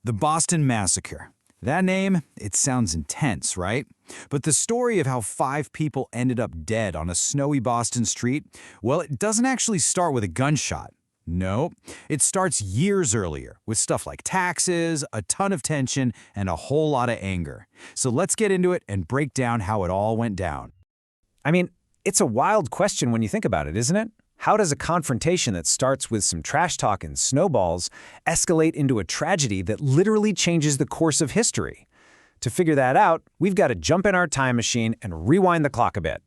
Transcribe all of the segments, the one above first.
The Boston Massacre. That name, it sounds intense, right? But the story of how 5 people ended up dead on a snowy Boston street, well, it doesn't actually start with a gunshot. No, it starts years earlier with stuff like taxes, a ton of tension, and a whole lot of anger. So let's get into it and break down how it all went down. I mean, it's a wild question when you think about it, isn't it? How does a confrontation that starts with some trash talk and snowballs escalate into a tragedy that literally changes the course of history? To figure that out, we've got to jump in our time machine and rewind the clock a bit.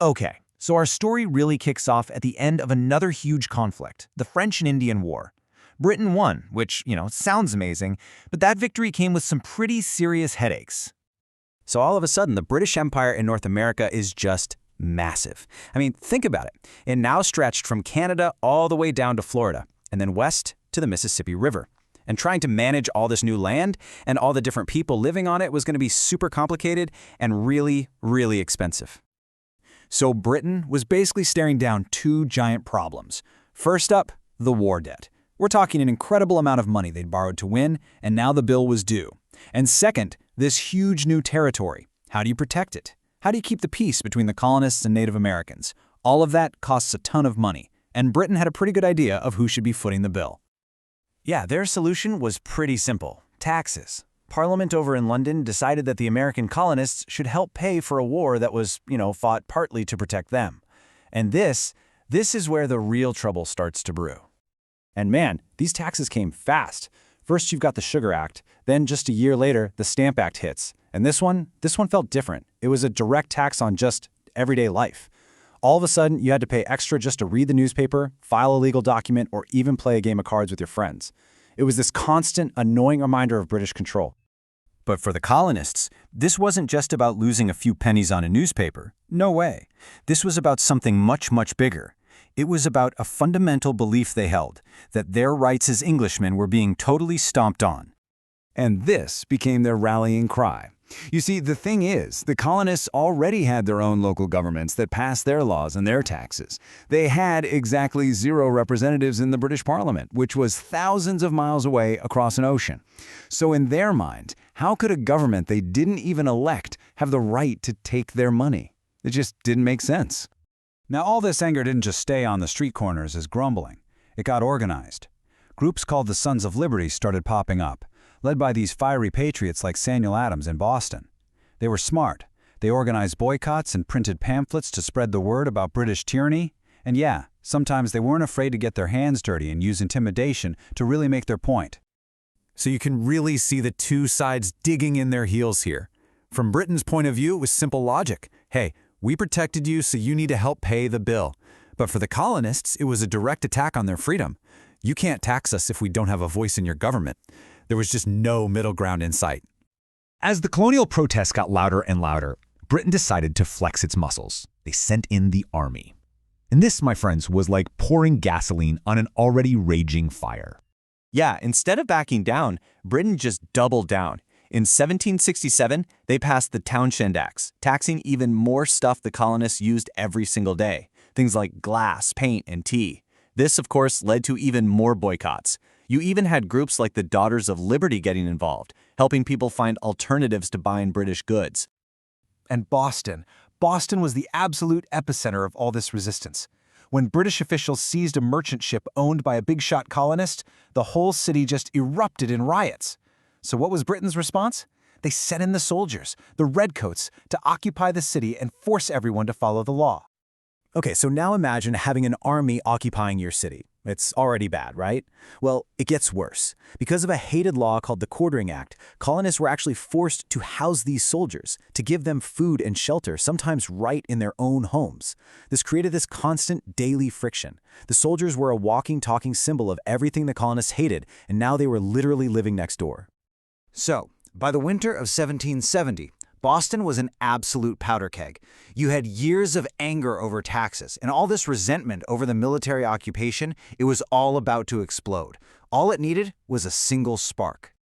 Okay, so our story really kicks off at the end of another huge conflict, the French and Indian War. Britain won, which, sounds amazing, but that victory came with some pretty serious headaches. So all of a sudden, the British Empire in North America is just massive. I mean, think about it. It now stretched from Canada all the way down to Florida, and then west to the Mississippi River. And trying to manage all this new land and all the different people living on it was going to be super complicated and really, really expensive. So Britain was basically staring down 2 giant problems. First up, the war debt. We're talking an incredible amount of money they'd borrowed to win, and now the bill was due. And second, this huge new territory. How do you protect it? How do you keep the peace between the colonists and Native Americans? All of that costs a ton of money, and Britain had a pretty good idea of who should be footing the bill. Yeah, their solution was pretty simple: taxes. Parliament over in London decided that the American colonists should help pay for a war that was, fought partly to protect them. And this is where the real trouble starts to brew. And man, these taxes came fast. First you've got the Sugar Act, then just a year later, the Stamp Act hits. And this one felt different. It was a direct tax on just everyday life. All of a sudden, you had to pay extra just to read the newspaper, file a legal document, or even play a game of cards with your friends. It was this constant, annoying reminder of British control. But for the colonists, this wasn't just about losing a few pennies on a newspaper. No way. This was about something much, much bigger. It was about a fundamental belief they held, that their rights as Englishmen were being totally stomped on. And this became their rallying cry. You see, the thing is, the colonists already had their own local governments that passed their laws and their taxes. They had exactly 0 representatives in the British Parliament, which was thousands of miles away across an ocean. So in their mind, how could a government they didn't even elect have the right to take their money? It just didn't make sense. Now, all this anger didn't just stay on the street corners as grumbling. It got organized. Groups called the Sons of Liberty started popping up, led by these fiery patriots like Samuel Adams in Boston. They were smart. They organized boycotts and printed pamphlets to spread the word about British tyranny. And yeah, sometimes they weren't afraid to get their hands dirty and use intimidation to really make their point. So you can really see the 2 sides digging in their heels here. From Britain's point of view, it was simple logic. Hey, we protected you, so you need to help pay the bill. But for the colonists, it was a direct attack on their freedom. You can't tax us if we don't have a voice in your government. There was just no middle ground in sight. As the colonial protests got louder and louder, Britain decided to flex its muscles. They sent in the army. And this, my friends, was like pouring gasoline on an already raging fire. Yeah, instead of backing down, Britain just doubled down. In 1767, they passed the Townshend Acts, taxing even more stuff the colonists used every single day. Things like glass, paint, and tea. This, of course, led to even more boycotts. You even had groups like the Daughters of Liberty getting involved, helping people find alternatives to buying British goods. And Boston was the absolute epicenter of all this resistance. When British officials seized a merchant ship owned by a big-shot colonist, the whole city just erupted in riots. So what was Britain's response? They sent in the soldiers, the redcoats, to occupy the city and force everyone to follow the law. Okay, so now imagine having an army occupying your city. It's already bad, right? Well, it gets worse. Because of a hated law called the Quartering Act, colonists were actually forced to house these soldiers, to give them food and shelter, sometimes right in their own homes. This created this constant daily friction. The soldiers were a walking, talking symbol of everything the colonists hated, and now they were literally living next door. So, by the winter of 1770, Boston was an absolute powder keg. You had years of anger over taxes, and all this resentment over the military occupation. It was all about to explode. All it needed was a single spark.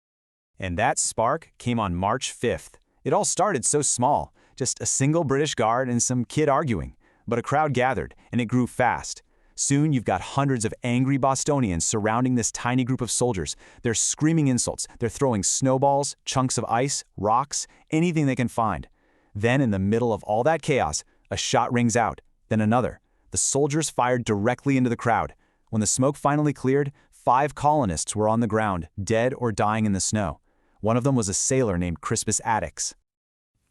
And that spark came on March 5th. It all started so small, just a single British guard and some kid arguing. But a crowd gathered, and it grew fast. Soon you've got hundreds of angry Bostonians surrounding this tiny group of soldiers. They're screaming insults. They're throwing snowballs, chunks of ice, rocks, anything they can find. Then, in the middle of all that chaos, a shot rings out, then another. The soldiers fired directly into the crowd. When the smoke finally cleared, 5 colonists were on the ground, dead or dying in the snow. One of them was a sailor named Crispus Attucks.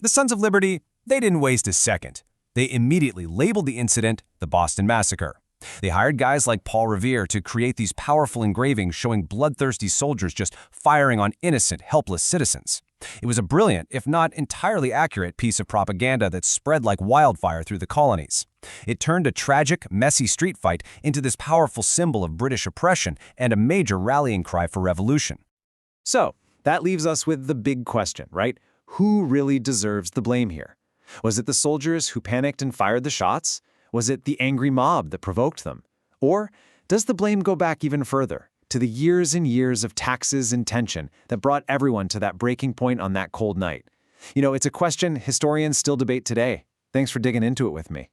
The Sons of Liberty, they didn't waste a second. They immediately labeled the incident the Boston Massacre. They hired guys like Paul Revere to create these powerful engravings showing bloodthirsty soldiers just firing on innocent, helpless citizens. It was a brilliant, if not entirely accurate, piece of propaganda that spread like wildfire through the colonies. It turned a tragic, messy street fight into this powerful symbol of British oppression and a major rallying cry for revolution. So, that leaves us with the big question, right? Who really deserves the blame here? Was it the soldiers who panicked and fired the shots? Was it the angry mob that provoked them? Or does the blame go back even further, to the years and years of taxes and tension that brought everyone to that breaking point on that cold night? You know, it's a question historians still debate today. Thanks for digging into it with me.